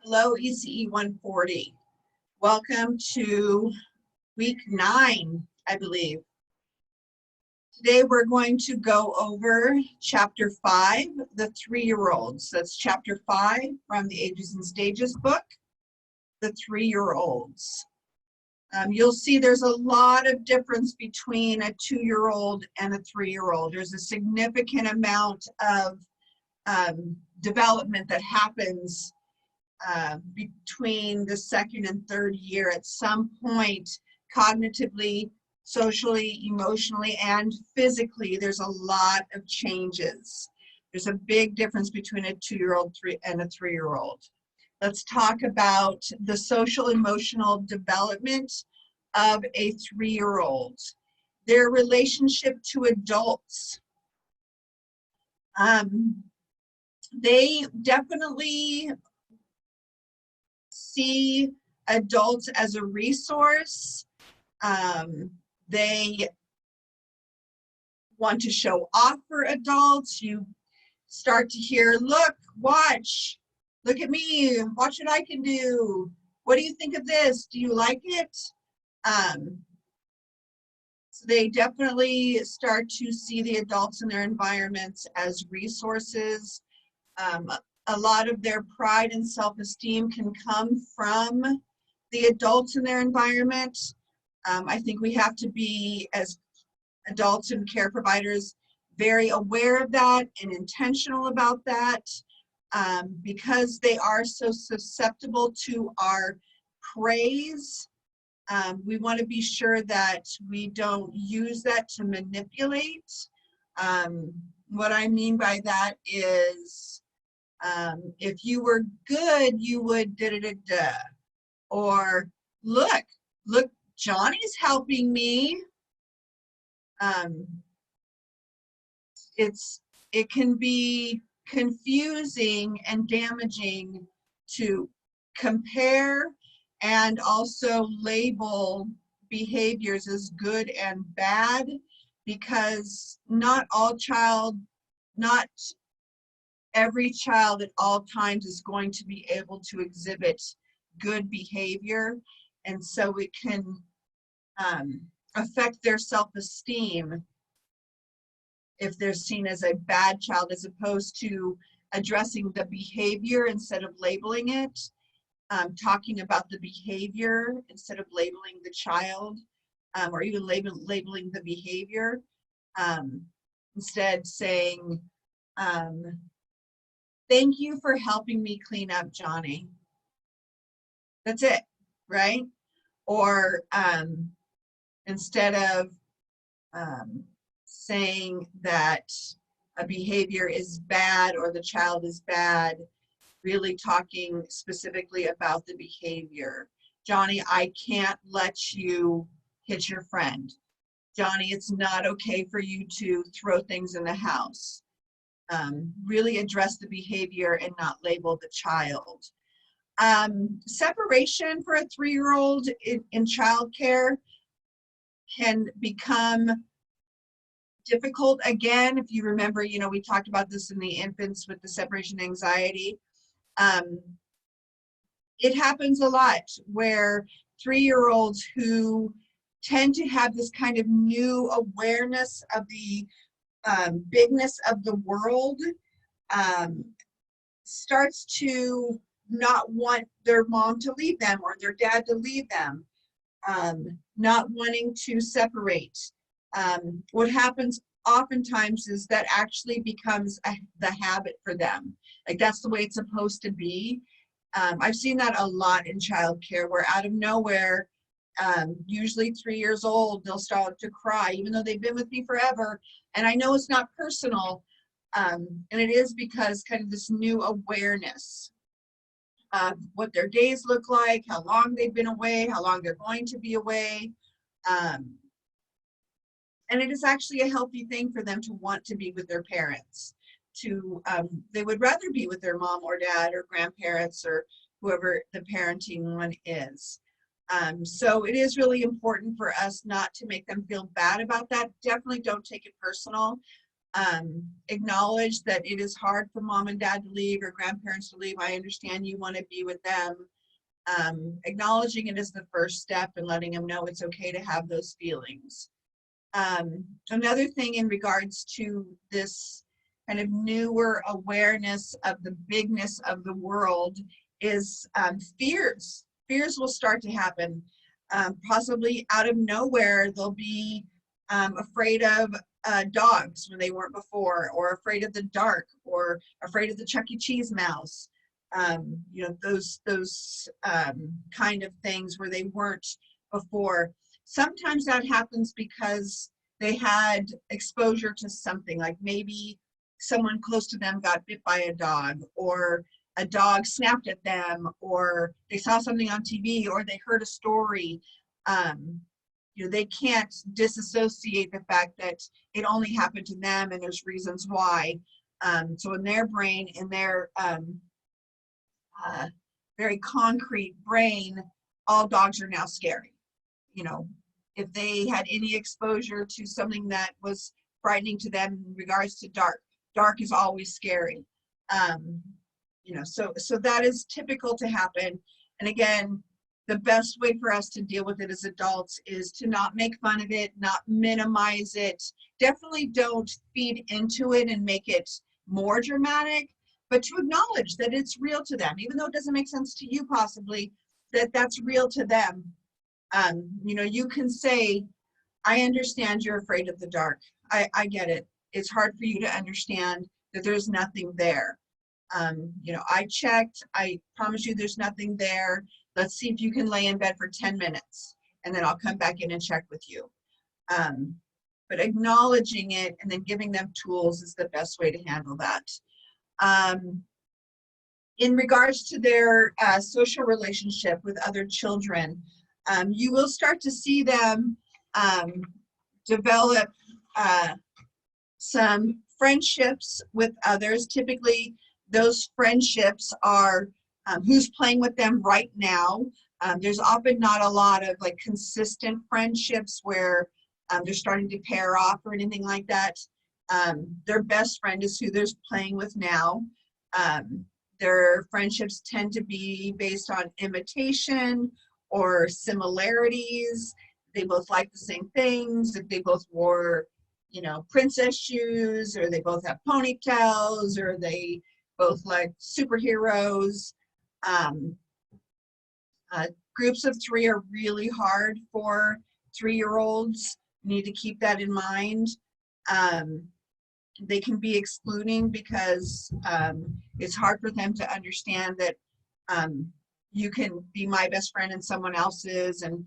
Hello, ECE 140. Welcome to week 9, I believe. Today we're going to go over chapter 5, the 3-year-olds. That's chapter 5 from the Ages and Stages book, the 3-year-olds. You'll see there's a lot of difference between a 2-year-old and a 3-year-old. There's a significant amount of development that happens between the 2nd and 3rd year. At some point, cognitively, socially, emotionally, and physically, there's a lot of changes. There's a big difference between a 2-year-old and a 3-year-old. Let's talk about the social emotional development of a 3-year-old. Their relationship to adults. They definitely see adults as a resource. They want to show off for adults. You start to hear, look, watch, look at me, watch what I can do. What do you think of this? Do you like it? So they definitely start to see the adults in their environments as resources. A lot of their pride and self-esteem can come from the adults in their environment. I think we have to be, as adults and care providers, very aware of that and intentional about that, because they are so susceptible to our praise. We want to be sure that we don't use that to manipulate. What I mean by that is, if you were good, you would da-da-da-da. Or look, Johnny's helping me. It can be confusing and damaging to compare and also label behaviors as good and bad, because not every child at all times is going to be able to exhibit good behavior, and so it can affect their self-esteem if they're seen as a bad child, as opposed to addressing the behavior instead of labeling it, talking about the behavior instead of labeling the child, or even labeling the behavior. Instead saying, thank you for helping me clean up, Johnny. That's it, right? Or instead of saying that a behavior is bad or the child is bad, really talking specifically about the behavior. Johnny, I can't let you hit your friend. Johnny, it's not okay for you to throw things in the house. Really address the behavior and not label the child. Separation for a 3-year-old in childcare can become difficult. Again, if you remember, we talked about this in the infants with the separation anxiety. It happens a lot where 3-year-olds who tend to have this kind of new awareness of the bigness of the world starts to not want their mom to leave them or their dad to leave them, not wanting to separate. What happens oftentimes is that actually becomes the habit for them. Like, that's the way it's supposed to be. I've seen that a lot in childcare, where out of nowhere, usually 3 years old, they'll start to cry, even though they've been with me forever. And I know it's not personal, and it is because kind of this new awareness of what their days look like, how long they've been away, how long they're going to be away. And it is actually a healthy thing for them to want to be with their parents. They would rather be with their mom or dad or grandparents or whoever the parenting one is. So it is really important for us not to make them feel bad about that. Definitely don't take it personal. Acknowledge that it is hard for mom and dad to leave or grandparents to leave. I understand you want to be with them. Acknowledging it is the first step and letting them know it's okay to have those feelings. Another thing in regards to this kind of newer awareness of the bigness of the world is fears. Fears will start to happen. Possibly out of nowhere, they'll be afraid of dogs when they weren't before, or afraid of the dark, or afraid of the Chuck E. Cheese mouse. You know, those kind of things where they weren't before. Sometimes that happens because they had exposure to something, like maybe someone close to them got bit by a dog, or a dog snapped at them, or they saw something on TV, or they heard a story. You know, they can't disassociate the fact that it only happened to them and there's reasons why. So in their brain, in their very concrete brain, all dogs are now scary. You know, if they had any exposure to something that was frightening to them in regards to dark is always scary. You know, so that is typical to happen. And again, the best way for us to deal with it as adults is to not make fun of it, not minimize it. Definitely don't feed into it and make it more dramatic, but to acknowledge that it's real to them, even though it doesn't make sense to you possibly, that's real to them. You know, you can say, I understand you're afraid of the dark. I get it. It's hard for you to understand that there's nothing there. You know, I checked, I promise you there's nothing there. Let's see if you can lay in bed for 10 minutes and then I'll come back in and check with you. But acknowledging it and then giving them tools is the best way to handle that. In regards to their social relationship with other children, you will start to see them develop some friendships with others. Typically, those friendships are who's playing with them right now. There's often not a lot of like consistent friendships where they're starting to pair off or anything like that. Their best friend is who they're playing with now. Their friendships tend to be based on imitation or similarities. They both like the same things. If they both wore, you know, princess shoes, or they both have ponytails, or they both like superheroes. Groups of 3 are really hard for 3-year-olds. You need to keep that in mind. They can be excluding because it's hard for them to understand that you can be my best friend and someone else's, and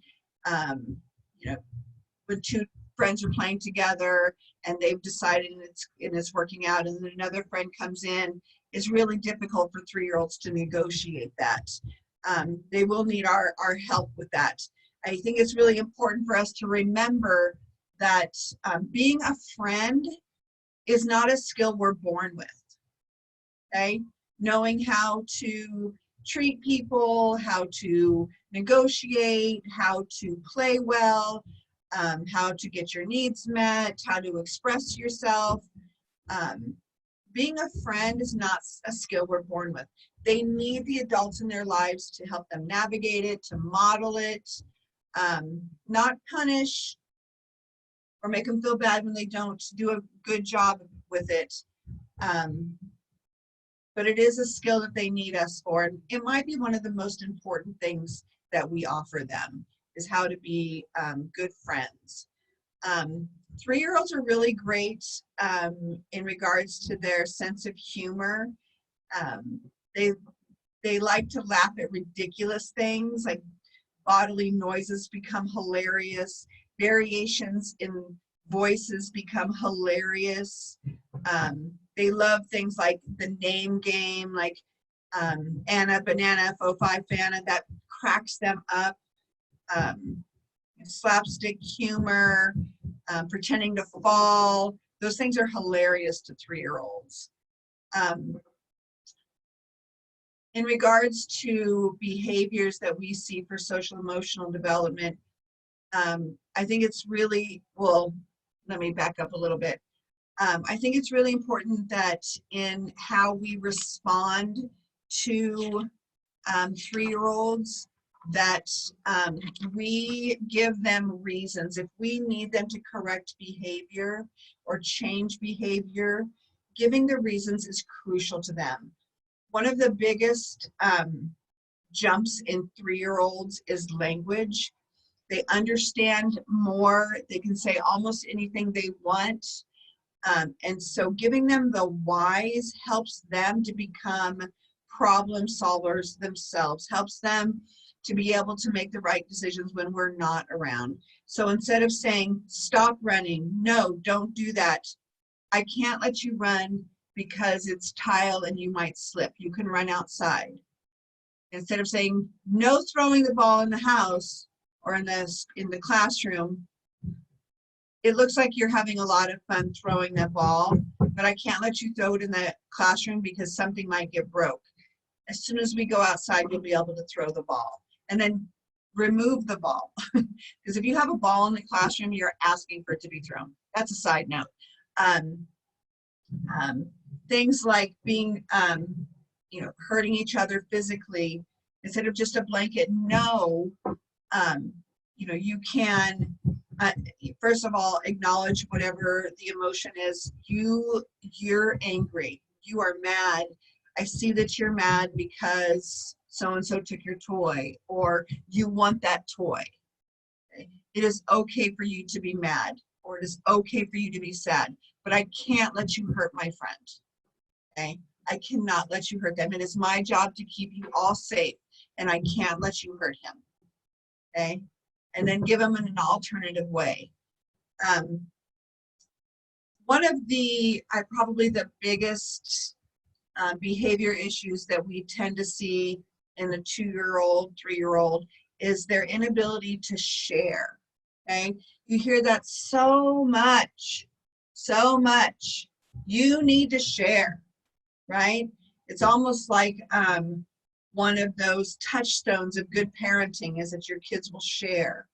you know, when 2 friends are playing together and they've decided it's working out, and then another friend comes in, it's really difficult for 3-year-olds to negotiate that. They will need our help with that. I think it's really important for us to remember that being a friend is not a skill we're born with, okay? Knowing how to treat people, how to negotiate, how to play well, how to get your needs met, how to express yourself. Being a friend is not a skill we're born with. They need the adults in their lives to help them navigate it, to model it, not punish or make them feel bad when they don't do a good job with it. But it is a skill that they need us for. And it might be one of the most important things that we offer them, is how to be good friends. 3-year-olds are really great in regards to their sense of humor. They like to laugh at ridiculous things, like bodily noises become hilarious, variations in voices become hilarious. They love things like the name game, like Anna Banana, 05 Fana, that cracks them up. Slapstick humor, pretending to fall, those things are hilarious to 3-year-olds. In regards to behaviors that we see for social emotional development, I think it's really, well, let me back up a little bit. I think it's really important that in how we respond to 3-year-olds, that we give them reasons. If we need them to correct behavior or change behavior, giving the reasons is crucial to them. One of the biggest jumps in 3-year-olds is language. They understand more. They can say almost anything they want. And so giving them the whys helps them to become problem solvers themselves, helps them to be able to make the right decisions when we're not around. So instead of saying, stop running, no, don't do that. I can't let you run because it's tile and you might slip. You can run outside. Instead of saying, no throwing the ball in the house or in the classroom, it looks like you're having a lot of fun throwing that ball, but I can't let you throw it in the classroom because something might get broke. As soon as we go outside, you'll be able to throw the ball. And then remove the ball. Because if you have a ball in the classroom, you're asking for it to be thrown. That's a side note. Things like being, hurting each other physically, instead of just a blanket no, you can, first of all, acknowledge whatever the emotion is. You're angry, you are mad. I see that you're mad because so-and-so took your toy, or you want that toy. It is okay for you to be mad, or it is okay for you to be sad, but I can't let you hurt my friend, okay? I cannot let you hurt them. It is my job to keep you all safe, and I can't let you hurt him, okay? And then give them an alternative way. One of probably the biggest behavior issues that we tend to see in the 2-year-old, 3-year-old is their inability to share, okay? You hear that so much. You need to share, right? It's almost like one of those touchstones of good parenting is that your kids will share.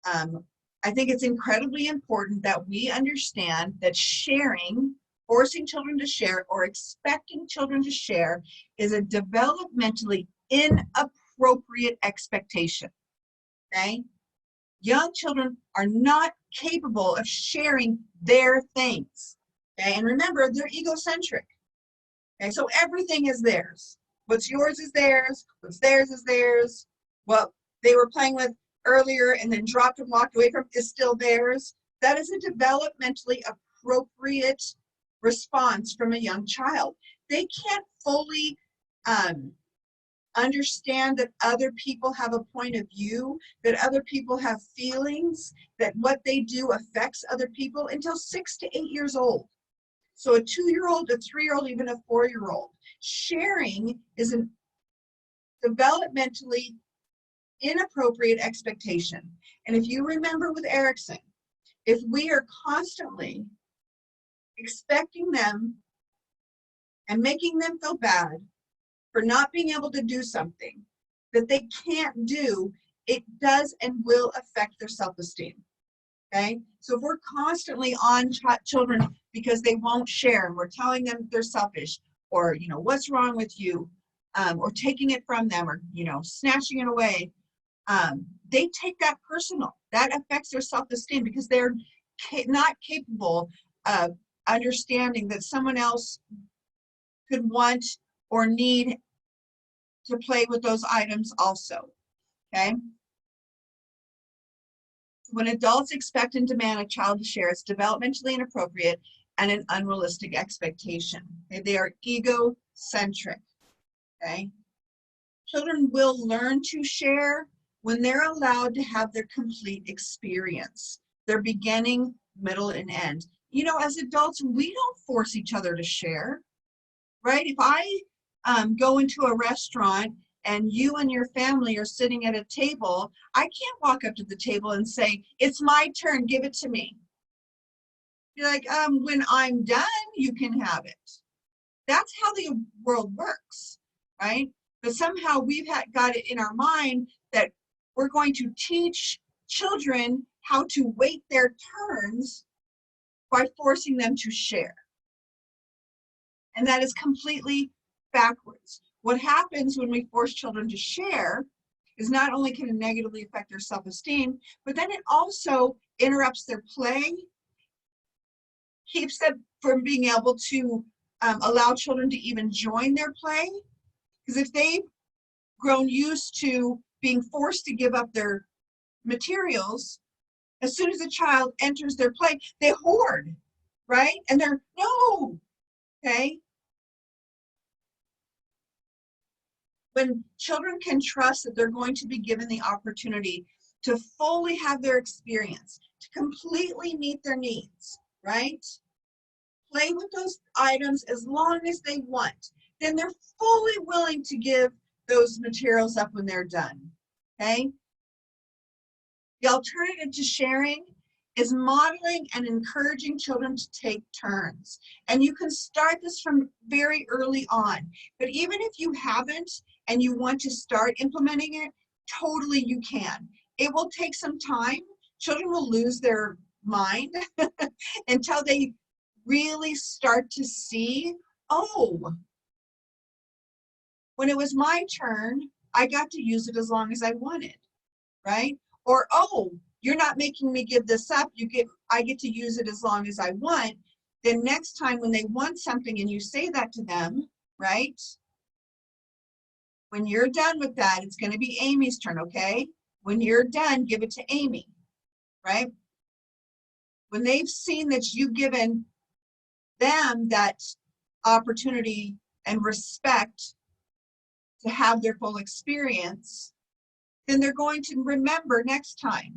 I think it's incredibly important that we understand that sharing, forcing children to share or expecting children to share is a developmentally inappropriate expectation, okay? Young children are not capable of sharing their things, okay? And remember, they're egocentric, okay? So everything is theirs. What's yours is theirs, what's theirs is theirs. What they were playing with earlier and then dropped and walked away from is still theirs. That is a developmentally appropriate response from a young child. They can't fully understand that other people have a point of view, that other people have feelings, that what they do affects other people until 6 to 8 years old. So a 2-year-old, a 3-year-old, even a 4-year-old. Sharing is a developmentally inappropriate expectation. And if you remember with Erickson, if we are constantly expecting them and making them feel bad for not being able to do something that they can't do, it does and will affect their self-esteem, okay? So if we're constantly on children because they won't share and we're telling them they're selfish, or, what's wrong with you, or taking it from them, or, snatching it away, they take that personal. That affects their self-esteem because they're not capable of understanding that someone else could want or need to play with those items also, okay? When adults expect and demand a child to share, it's developmentally inappropriate and an unrealistic expectation. Okay? They are egocentric, okay? Children will learn to share when they're allowed to have their complete experience, their beginning, middle, and end. As adults, we don't force each other to share, right? If I go into a restaurant and you and your family are sitting at a table, I can't walk up to the table and say, it's my turn, give it to me. You're like, when I'm done, you can have it. That's how the world works, right? But somehow we've got it in our mind that we're going to teach children how to wait their turns by forcing them to share. And that is completely backwards. What happens when we force children to share is not only can it negatively affect their self-esteem, but then it also interrupts their play, keeps them from being able to allow children to even join their play. Because if they've grown used to being forced to give up their materials, as soon as a child enters their play, they hoard, right? And they're, no, okay? When children can trust that they're going to be given the opportunity to fully have their experience, to completely meet their needs, right? Play with those items as long as they want, then they're fully willing to give those materials up when they're done, okay? The alternative to sharing is modeling and encouraging children to take turns. And you can start this from very early on. But even if you haven't and you want to start implementing it, totally you can. It will take some time. Children will lose their mind until they really start to see, oh, when it was my turn, I got to use it as long as I wanted, right? Or, oh, you're not making me give this up. I get to use it as long as I want. Then next time when they want something and you say that to them, right? When you're done with that, it's going to be Amy's turn, okay? When you're done, give it to Amy, right? When they've seen that you've given them that opportunity and respect to have their full experience, then they're going to remember next time.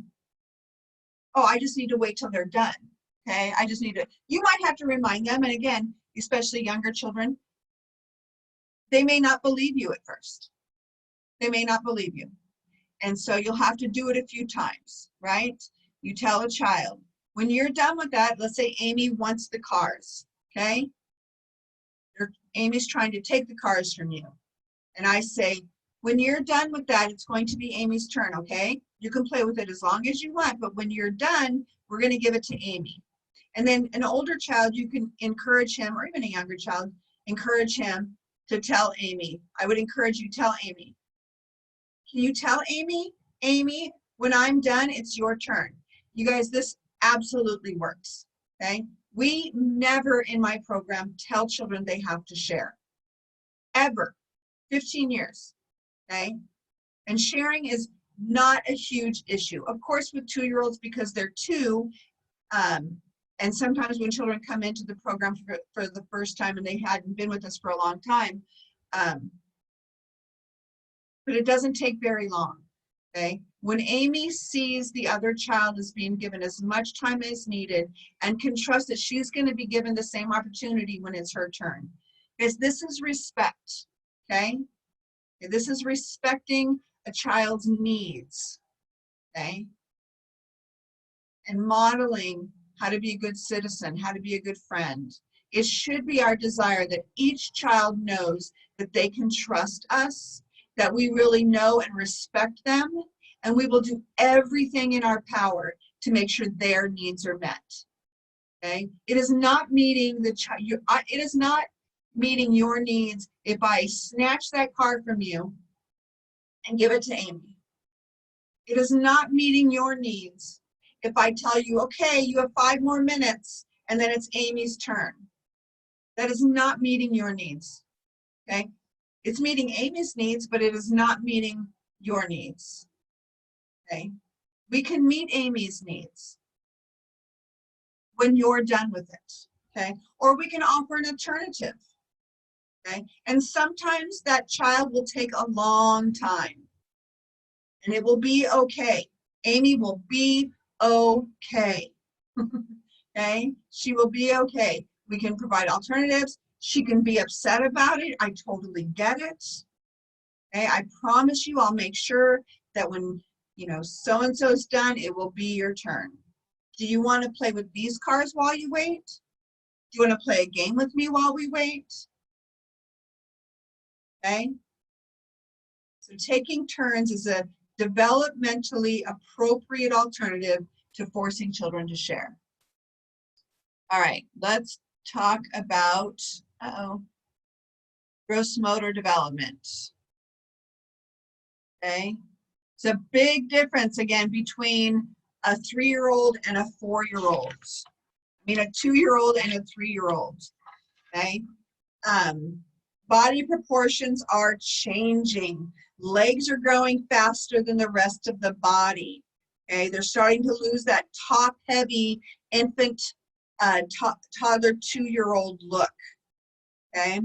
Oh, I just need to wait till they're done. Okay, I just need to, you might have to remind them, and again, especially younger children, they may not believe you at first. They may not believe you. And so you'll have to do it a few times, right? You tell a child, when you're done with that, let's say Amy wants the cars, okay? Amy's trying to take the cars from you. And I say, when you're done with that, it's going to be Amy's turn, okay? You can play with it as long as you want, but when you're done, we're going to give it to Amy. And then an older child, you can encourage him, or even a younger child, encourage him to tell Amy. I would encourage you to tell Amy. Can you tell Amy, Amy, when I'm done, it's your turn. You guys, this absolutely works, okay? We never in my program tell children they have to share, ever, 15 years, okay? And sharing is not a huge issue. Of course, with 2-year-olds, because they're 2, and sometimes when children come into the program for the first time and they hadn't been with us for a long time, but it doesn't take very long, okay? When Amy sees the other child is being given as much time as needed and can trust that she's going to be given the same opportunity when it's her turn, because this is respect, okay? This is respecting a child's needs, okay? And modeling how to be a good citizen, how to be a good friend. It should be our desire that each child knows that they can trust us, that we really know and respect them, and we will do everything in our power to make sure their needs are met. Okay? It is not meeting it is not meeting your needs if I snatch that card from you and give it to Amy. It is not meeting your needs if I tell you, okay, you have 5 more minutes and then it's Amy's turn. That is not meeting your needs, okay? It's meeting Amy's needs, but it is not meeting your needs, okay? We can meet Amy's needs when you're done with it, okay? Or we can offer an alternative, okay? And sometimes that child will take a long time, and it will be okay. Amy will be okay, okay? She will be okay. We can provide alternatives. She can be upset about it. I totally get it. Okay, I promise you, I'll make sure that when, so-and-so's done, it will be your turn. Do you want to play with these cards while you wait? Do you want to play a game with me while we wait? Okay. So taking turns is a developmentally appropriate alternative to forcing children to share. All right, let's talk about gross motor development. Okay, it's a big difference again between a 3-year-old and a 4-year-old. I mean, a 2-year-old and a 3-year-old. Okay, body proportions are changing. Legs are growing faster than the rest of the body. Okay, they're starting to lose that top-heavy infant, toddler 2-year-old look. Okay,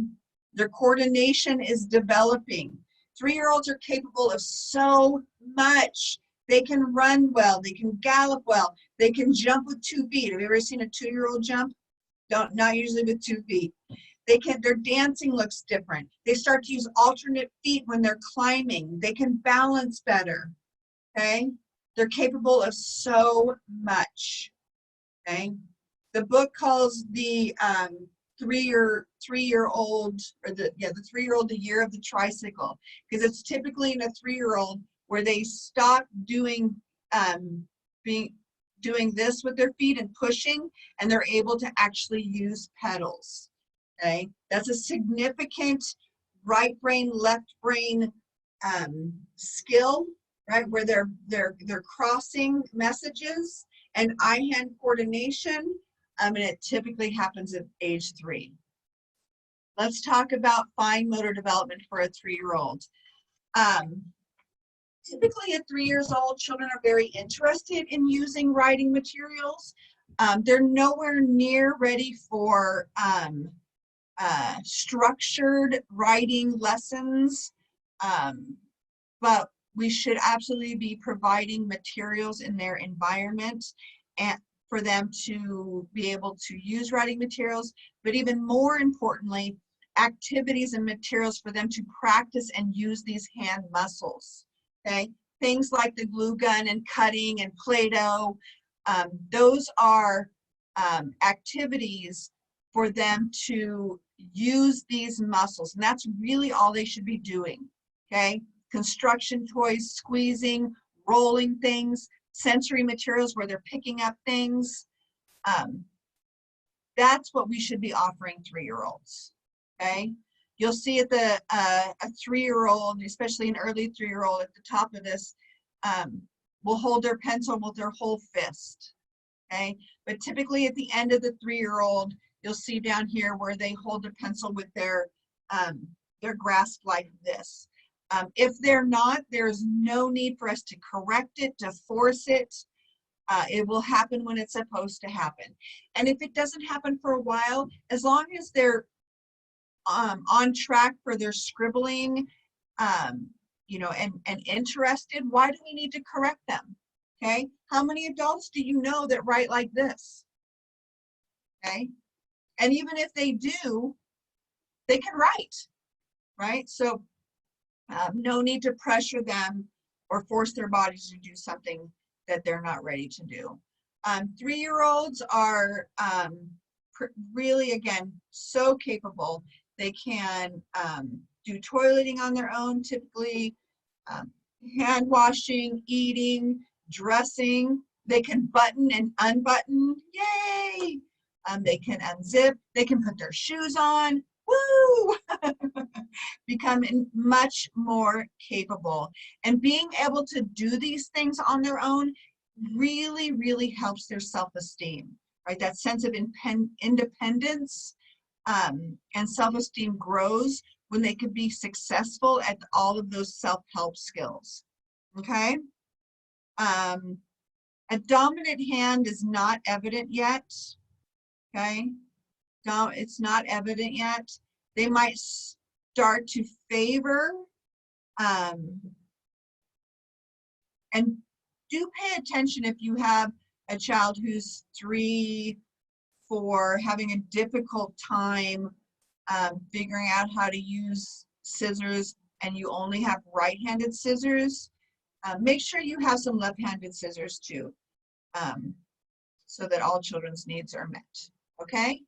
their coordination is developing. 3-year-olds are capable of so much. They can run well, they can gallop well, they can jump with 2 feet. Have you ever seen a 2-year-old jump? Not usually with 2 feet. Their dancing looks different. They start to use alternate feet when they're climbing. They can balance better, okay? They're capable of so much, okay? The book calls the 3-year-old, or the 3-year-old the year of the tricycle, because it's typically in a 3-year-old where they stop doing doing this with their feet and pushing, and they're able to actually use pedals. Okay, that's a significant right brain, left brain skill, right? Where they're crossing messages and eye-hand coordination, and it typically happens at age 3. Let's talk about fine motor development for a 3-year-old. Typically at 3 years old, children are very interested in using writing materials. They're nowhere near ready for structured writing lessons, but we should absolutely be providing materials in their environment and for them to be able to use writing materials, but even more importantly, activities and materials for them to practice and use these hand muscles, okay? Things like the glue gun and cutting and Play-Doh, those are activities for them to use these muscles, and that's really all they should be doing, okay? Construction toys, squeezing, rolling things, sensory materials where they're picking up things. That's what we should be offering 3-year-olds, okay? You'll see at the a 3-year-old, especially an early 3-year-old at the top of this, will hold their pencil with their whole fist, okay? But typically at the end of the 3-year-old, you'll see down here where they hold the pencil with their grasp like this. If they're not, there's no need for us to correct it, to force it. It will happen when it's supposed to happen. And if it doesn't happen for a while, as long as they're on track for their scribbling, you know, and interested, why do we need to correct them? Okay, how many adults do you know that write like this? Okay, and even if they do, they can write, right? So no need to pressure them or force their bodies to do something that they're not ready to do. 3-year-olds are really, again, so capable. They can do toileting on their own, typically, hand washing, eating, dressing. They can button and unbutton, yay! They can unzip, they can put their shoes on, woo! Becoming much more capable. And being able to do these things on their own really, really helps their self-esteem, right? That sense of independence and self-esteem grows when they can be successful at all of those self-help skills, okay? A dominant hand is not evident yet, okay? No, it's not evident yet. They might start to favor, and do pay attention if you have a child who's 3, 4, having a difficult time figuring out how to use scissors and you only have right-handed scissors. Make sure you have some left-handed scissors too, so that all children's needs are met, okay?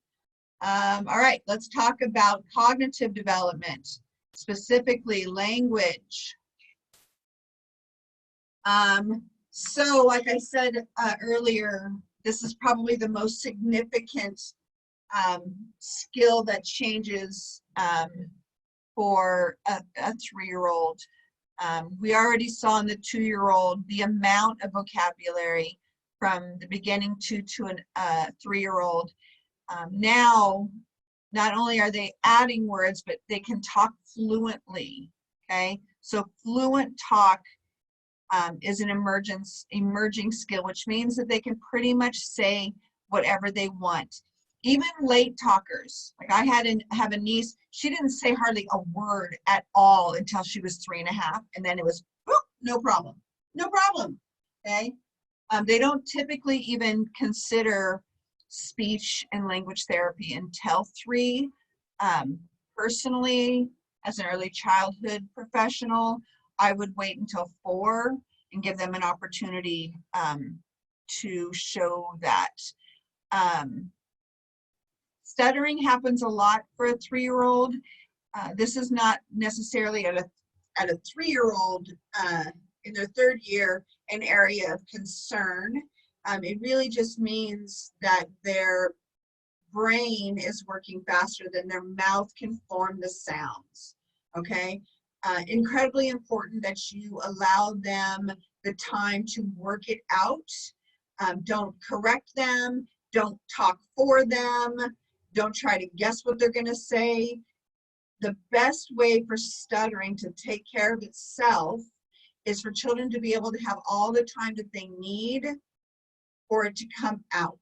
All right, let's talk about cognitive development, specifically language. So like I said earlier, this is probably the most significant skill that changes for a 3-year-old. We already saw in the 2-year-old the amount of vocabulary from the beginning to a 3-year-old. Now, not only are they adding words, but they can talk fluently, okay? So fluent talk is an emerging skill, which means that they can pretty much say whatever they want. Even late talkers, like I have a niece, she didn't say hardly a word at all until she was 3.5, and then it was, oh, no problem, no problem, okay? They don't typically even consider speech and language therapy until 3. Personally, as an early childhood professional, I would wait until 4 and give them an opportunity to show that. Stuttering happens a lot for a 3-year-old. This is not necessarily at a 3-year-old in their 3rd year an area of concern. It really just means that their brain is working faster than their mouth can form the sounds, okay? Incredibly important that you allow them the time to work it out. Don't correct them, don't talk for them, don't try to guess what they're gonna say. The best way for stuttering to take care of itself is for children to be able to have all the time that they need for it to come out.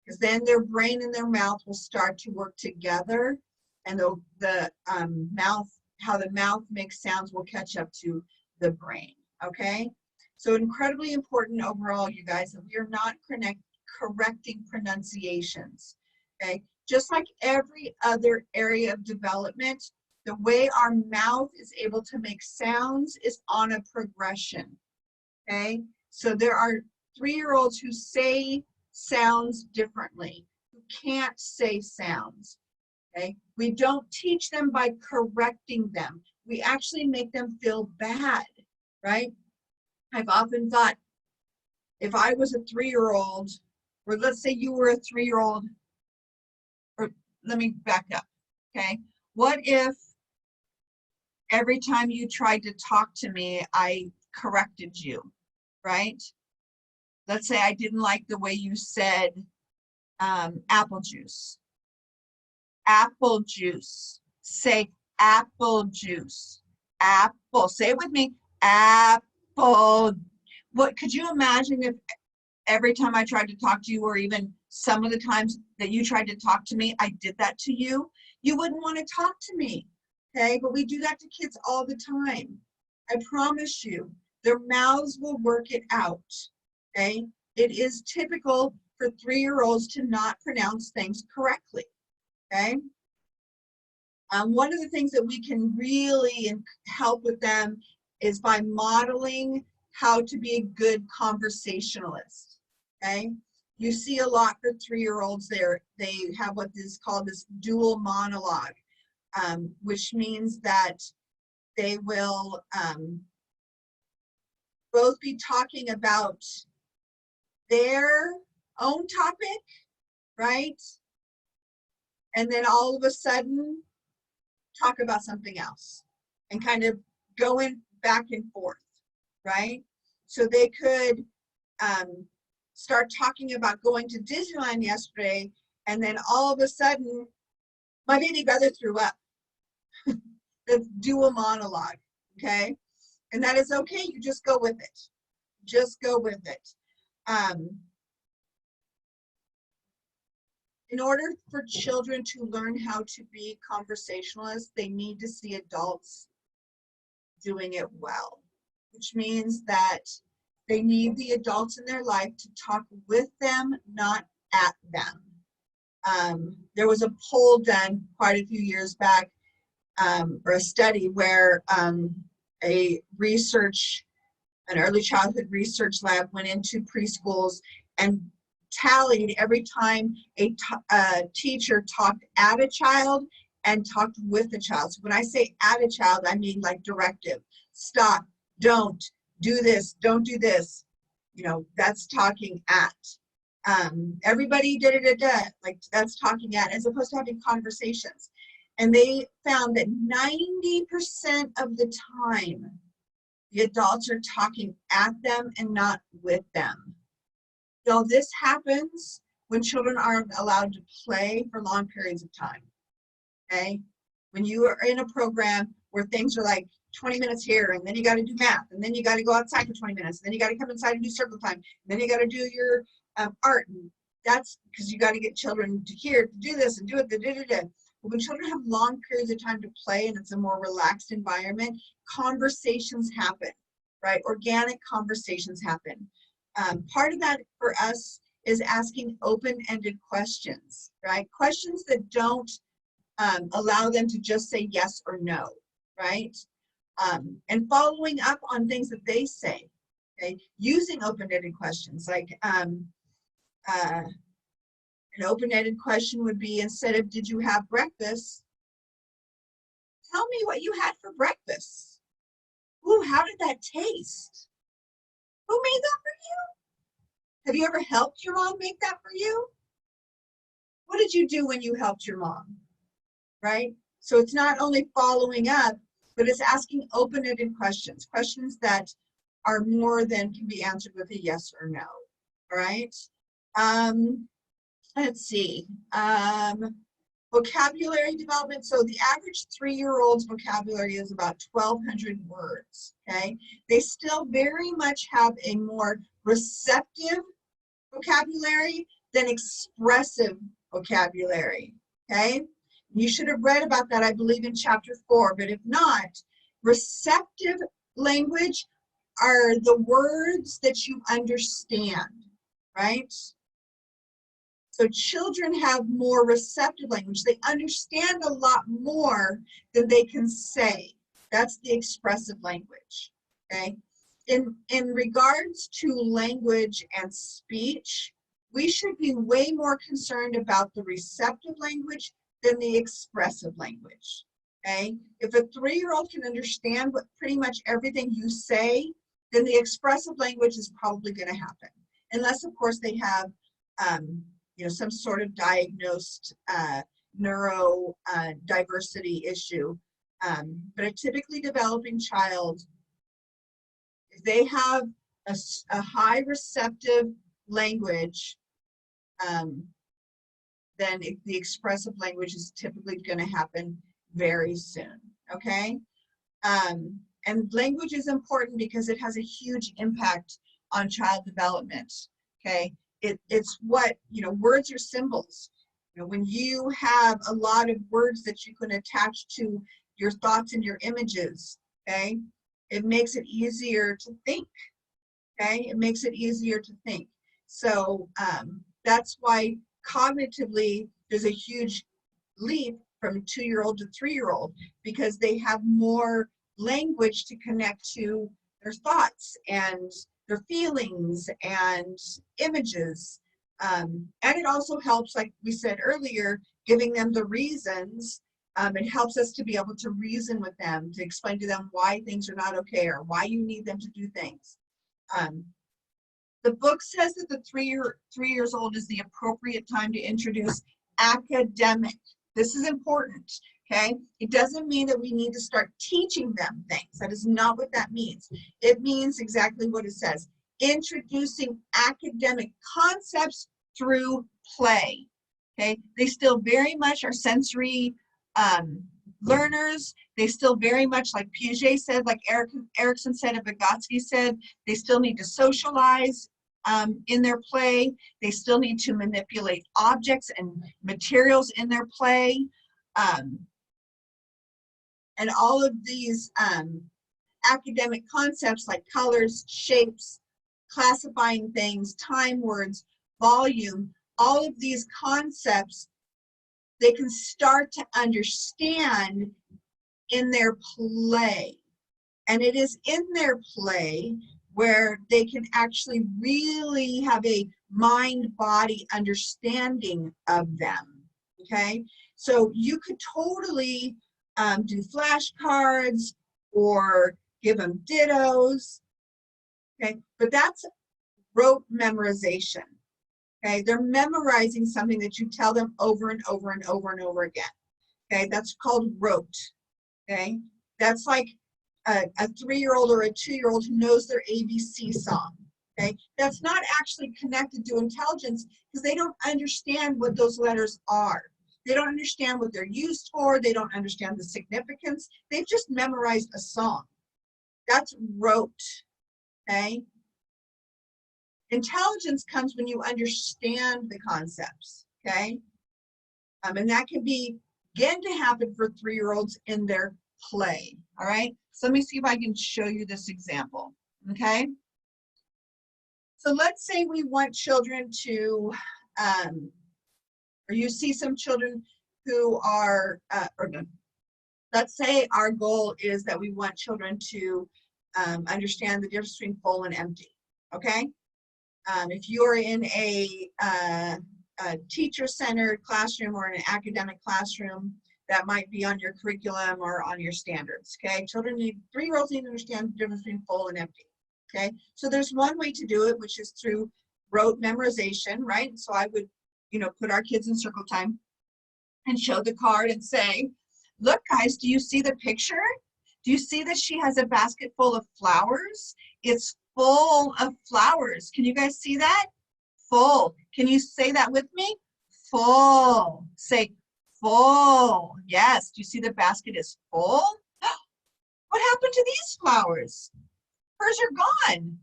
Because then their brain and their mouth will start to work together, and the mouth, how the mouth makes sounds, will catch up to the brain, okay? So incredibly important overall, you guys, that we are not correcting pronunciations, okay? Just like every other area of development, the way our mouth is able to make sounds is on a progression, okay? So there are 3-year-olds who say sounds differently, who can't say sounds, okay? We don't teach them by correcting them. We actually make them feel bad, right? I've often thought, if I was a 3-year-old, or let's say you were a 3-year-old, or let me back up, okay? What if every time you tried to talk to me, I corrected you, right? Let's say I didn't like the way you said apple juice. Apple juice. Say apple juice. Apple. Say it with me. Apple. What could you imagine if every time I tried to talk to you, or even some of the times that you tried to talk to me, I did that to you? You wouldn't want to talk to me, okay? But we do that to kids all the time. I promise you, their mouths will work it out, okay? It is typical for 3-year-olds to not pronounce things correctly, okay? One of the things that we can really help with them is by modeling how to be a good conversationalist, okay? You see a lot for 3-year-olds there. They have what is called this dual monologue, which means that they will both be talking about their own topic, right? And then all of a sudden, talk about something else and kind of going back and forth, right? So they could start talking about going to Disneyland yesterday, and then all of a sudden, my baby brother threw up. The dual monologue, okay? And that is okay, you just go with it. Just go with it. In order for children to learn how to be conversationalists, they need to see adults doing it well, which means that they need the adults in their life to talk with them, not at them. There was a poll done quite a few years back, or a study where an early childhood research lab went into preschools and tallied every time a teacher talked at a child and talked with a child. So when I say at a child, I mean like directive. Stop, don't, do this, don't do this. You know, that's talking at. Everybody like that's talking at, as opposed to having conversations. And they found that 90% of the time, the adults are talking at them and not with them. So this happens when children aren't allowed to play for long periods of time, okay? When you are in a program where things are like 20 minutes here, and then you got to do math, and then you got to go outside for 20 minutes, and then you got to come inside and do circle time, and then you got to do your art. And that's because you got to get children to here to do this and do it. But when children have long periods of time to play and it's a more relaxed environment, conversations happen, right? Organic conversations happen. Part of that for us is asking open-ended questions, right? Questions that don't allow them to just say yes or no, right? And following up on things that they say, okay? Using open-ended questions, like an open-ended question would be, instead of "did you have breakfast?" "Tell me what you had for breakfast." "Ooh, how did that taste?" "Who made that for you?" "Have you ever helped your mom make that for you?" "What did you do when you helped your mom?" Right? So it's not only following up, but it's asking open-ended questions, questions that are more than can be answered with a yes or no. All right. Let's see. Vocabulary development. So the average 3-year-old's vocabulary is about 1,200 words. Okay. They still very much have a more receptive vocabulary than expressive vocabulary. Okay. You should have read about that, I believe, in chapter 4, but if not, receptive language are the words that you understand, right? So children have more receptive language. They understand a lot more than they can say. That's the expressive language, okay? In regards to language and speech, we should be way more concerned about the receptive language than the expressive language, okay? If a 3-year-old can understand what pretty much everything you say, then the expressive language is probably going to happen, unless of course they have some sort of diagnosed neurodiversity issue. But a typically developing child, if they have a high receptive language, then the expressive language is typically going to happen very soon, okay? And language is important because it has a huge impact on child development, okay? It's what, words are symbols. When you have a lot of words that you can attach to your thoughts and your images, okay, it makes it easier to think, okay? It makes it easier to think. So that's why cognitively there's a huge leap from a 2-year-old to 3-year-old, because they have more language to connect to their thoughts and their feelings and images. And it also helps, like we said earlier, giving them the reasons. It helps us to be able to reason with them, to explain to them why things are not okay or why you need them to do things. The book says that the 3 years old is the appropriate time to introduce academic. This is important, okay? It doesn't mean that we need to start teaching them things. That is not what that means. It means exactly what it says: introducing academic concepts through play, okay? They still very much are sensory learners. They still very much, like Piaget said, like Erickson said, and Vygotsky said, they still need to socialize in their play. They still need to manipulate objects and materials in their play. And all of these academic concepts like colors, shapes, classifying things, time words, volume, all of these concepts, they can start to understand in their play. And it is in their play where they can actually really have a mind-body understanding of them, okay? So you could totally do flashcards or give them dittos, okay? But that's rote memorization. Okay, they're memorizing something that you tell them over and over and over and over again. Okay, that's called rote. Okay, that's like a 3-year-old or a 2-year-old who knows their ABC song. Okay, that's not actually connected to intelligence because they don't understand what those letters are. They don't understand what they're used for. They don't understand the significance. They've just memorized a song. That's rote. Okay. Intelligence comes when you understand the concepts. Okay. And that can begin to happen for 3-year-olds in their play. All right. So let me see if I can show you this example. Okay. So let's say we want children to, or you see some children who are, let's say our goal is that we want children to understand the difference between full and empty. Okay. If you're in a teacher-centered classroom or in an academic classroom, that might be on your curriculum or on your standards. Okay. Children need, 3-year-olds need to understand the difference between full and empty. Okay, so there's one way to do it, which is through rote memorization, right? So I would, put our kids in circle time and show the card and say, look, guys, do you see the picture? Do you see that she has a basket full of flowers? It's full of flowers. Can you guys see that? Full. Can you say that with me? Full. Say full. Yes. Do you see the basket is full? What happened to these flowers? Hers are gone.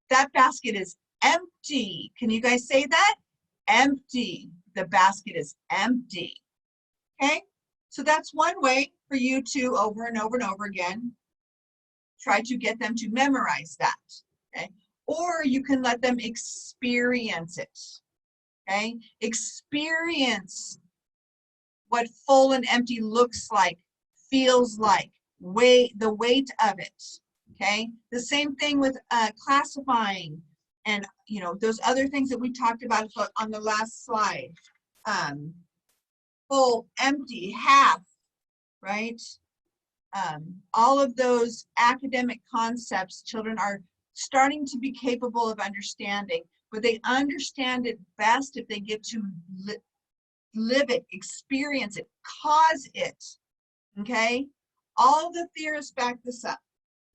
That basket is empty. Can you guys say that? Empty. The basket is empty. Okay, so that's one way for you to over and over and over again try to get them to memorize that. Okay, or you can let them experience it. Okay, experience what full and empty looks like, feels like, the weight of it. Okay, the same thing with classifying and those other things that we talked about on the last slide. Full, empty, half, right? All of those academic concepts children are starting to be capable of understanding, but they understand it best if they get to live it, experience it, cause it. Okay, all the theorists back this up.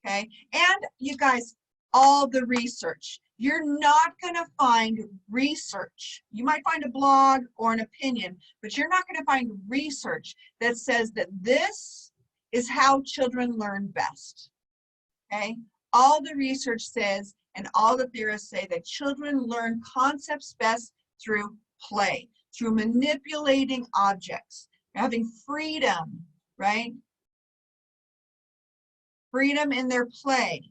Okay, and you guys, all the research. You're not going to find research. You might find a blog or an opinion, but you're not going to find research that says that this is how children learn best. Okay, all the research says, and all the theorists say, that children learn concepts best through play, through manipulating objects, having freedom, right? Freedom in their play,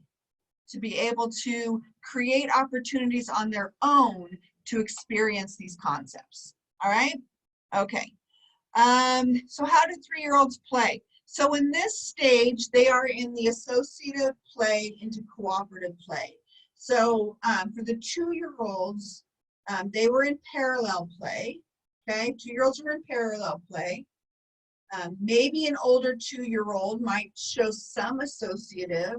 to be able to create opportunities on their own to experience these concepts. All right? Okay. So how do 3-year-olds play? So in this stage, they are in the associative play into cooperative play. So for the 2-year-olds, they were in parallel play. Okay, 2-year-olds were in parallel play. Maybe an older 2-year-old might show some associative,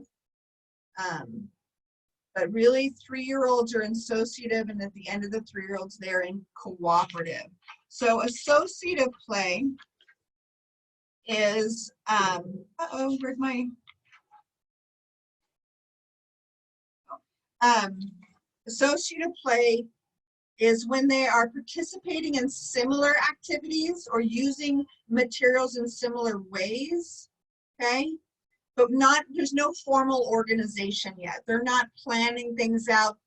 but really 3-year-olds are in associative, and at the end of the 3-year-olds, they're in cooperative. So associative play is, where's my, associative play is when they are participating in similar activities or using materials in similar ways, okay? But there's no formal organization yet. They're not planning things out.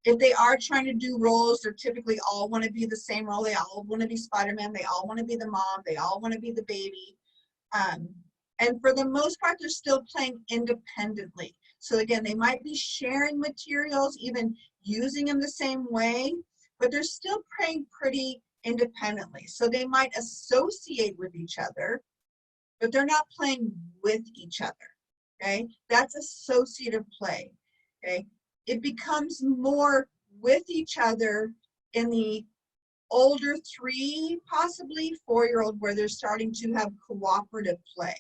If they are trying to do roles, they're typically all want to be the same role. They all want to be Spider-Man. They all want to be the mom. They all want to be the baby. And for the most part, they're still playing independently. So again, they might be sharing materials, even using them the same way, but they're still playing pretty independently. So they might associate with each other, but they're not playing with each other, okay? That's associative play, okay? It becomes more with each other in the older 3, possibly 4-year-old, where they're starting to have cooperative play,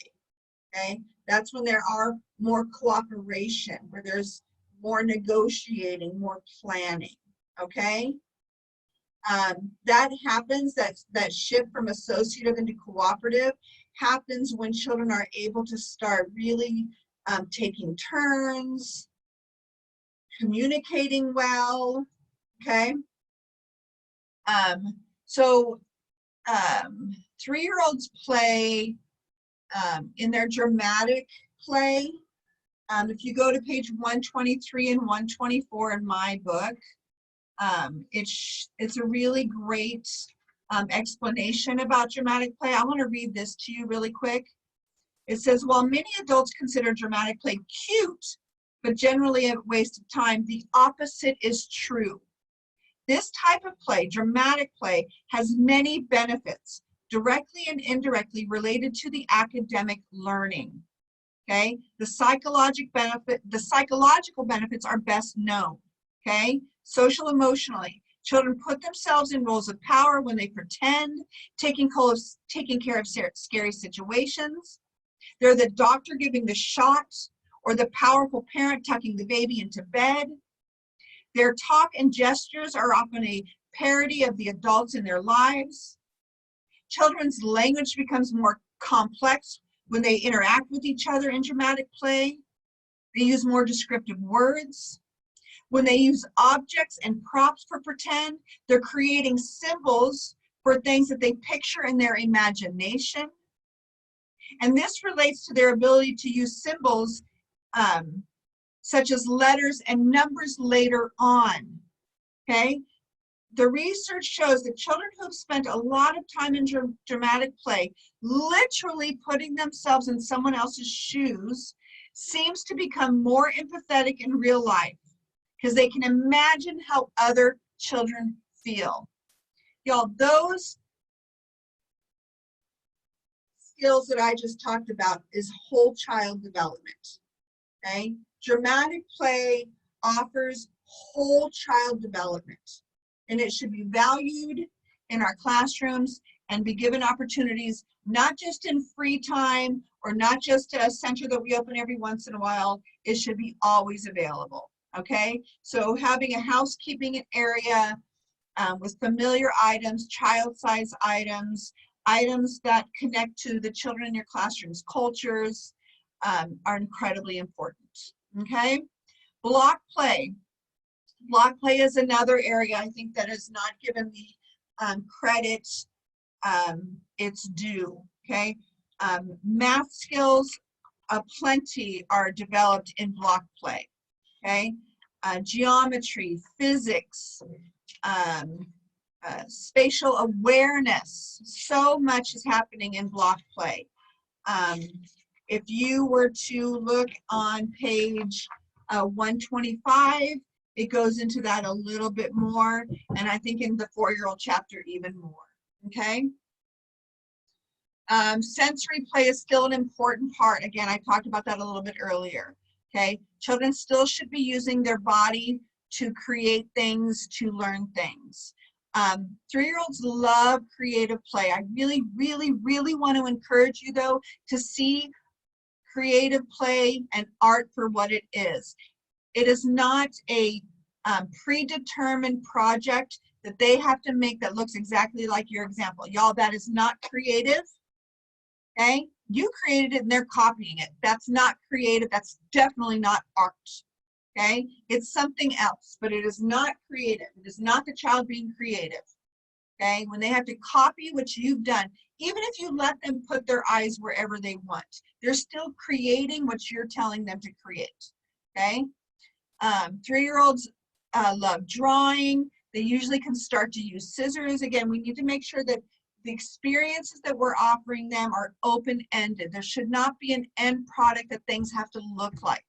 okay? That's when there are more cooperation, where there's more negotiating, more planning, okay? That happens, that shift from associative into cooperative happens when children are able to start really taking turns, communicating well, okay? So 3-year-olds play in their dramatic play. If you go to page 123 and 124 in my book, it's a really great explanation about dramatic play. I want to read this to you really quick. It says, while many adults consider dramatic play cute, but generally a waste of time, the opposite is true. This type of play, dramatic play, has many benefits, directly and indirectly related to the academic learning. Okay, the psychological benefits are best known. Okay, social emotionally, children put themselves in roles of power when they pretend, taking care of scary situations. They're the doctor giving the shot or the powerful parent tucking the baby into bed. Their talk and gestures are often a parody of the adults in their lives. Children's language becomes more complex when they interact with each other in dramatic play. They use more descriptive words. When they use objects and props for pretend, they're creating symbols for things that they picture in their imagination. And this relates to their ability to use symbols such as letters and numbers later on, okay? The research shows that children who've spent a lot of time in dramatic play, literally putting themselves in someone else's shoes, seems to become more empathetic in real life because they can imagine how other children feel. Y'all, those skills that I just talked about is whole child development, okay? Dramatic play offers whole child development, and it should be valued in our classrooms and be given opportunities, not just in free time or not just a center that we open every once in a while. It should be always available, okay? So having a housekeeping area with familiar items, child-size items, items that connect to the children in your classroom's cultures are incredibly important, okay? Block play. Block play is another area I think that is not given the credit it's due, okay? Math skills aplenty are developed in block play, okay? Geometry, physics, spatial awareness, so much is happening in block play. If you were to look on page 125, it goes into that a little bit more, and I think in the 4-year-old chapter even more, okay? Sensory play is still an important part. Again, I talked about that a little bit earlier, okay? Children still should be using their body to create things, to learn things. 3-year-olds love creative play. I really, really, really want to encourage you, though, to see creative play and art for what it is. It is not a predetermined project that they have to make that looks exactly like your example. Y'all, that is not creative, okay? You created it and they're copying it. That's not creative. That's definitely not art, okay? It's something else, but it is not creative. It is not the child being creative, okay? When they have to copy what you've done, even if you let them put their eyes wherever they want, they're still creating what you're telling them to create, okay? 3-year-olds love drawing. They usually can start to use scissors. Again, we need to make sure that the experiences that we're offering them are open-ended. There should not be an end product that things have to look like,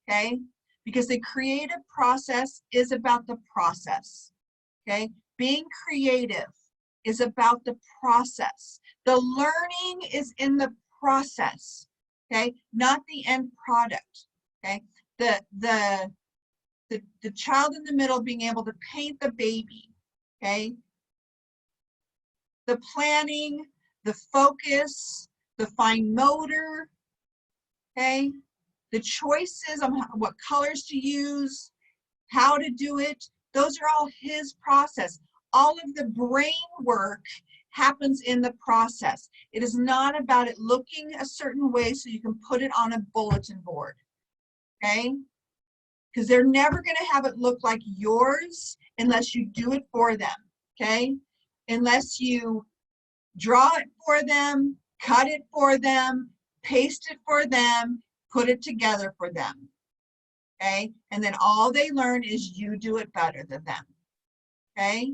okay? Because the creative process is about the process, okay? Being creative is about the process. The learning is in the process, okay? Not the end product, okay? The child in the middle being able to paint the baby, okay? The planning, the focus, the fine motor, okay? The choices on what colors to use, how to do it, those are all his process. all of the brain work happens in the process. It is not about it looking a certain way so you can put it on a bulletin board, okay? Because they're never going to have it look like yours unless you do it for them, okay? Unless you draw it for them, cut it for them, paste it for them, put it together for them, okay? And then all they learn is you do it better than them, okay?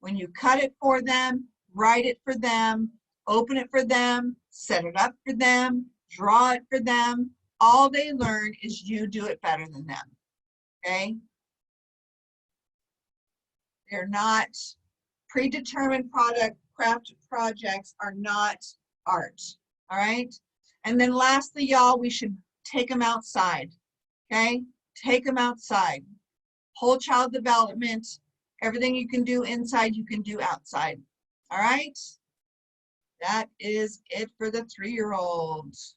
When you cut it for them, write it for them, open it for them, set it up for them, draw it for them, all they learn is you do it better than them, okay? They're not predetermined craft projects are not art, all right? And then lastly, y'all, we should take them outside, okay? Take them outside. Whole child development, everything you can do inside, you can do outside, all right? That is it for the 3-year-olds.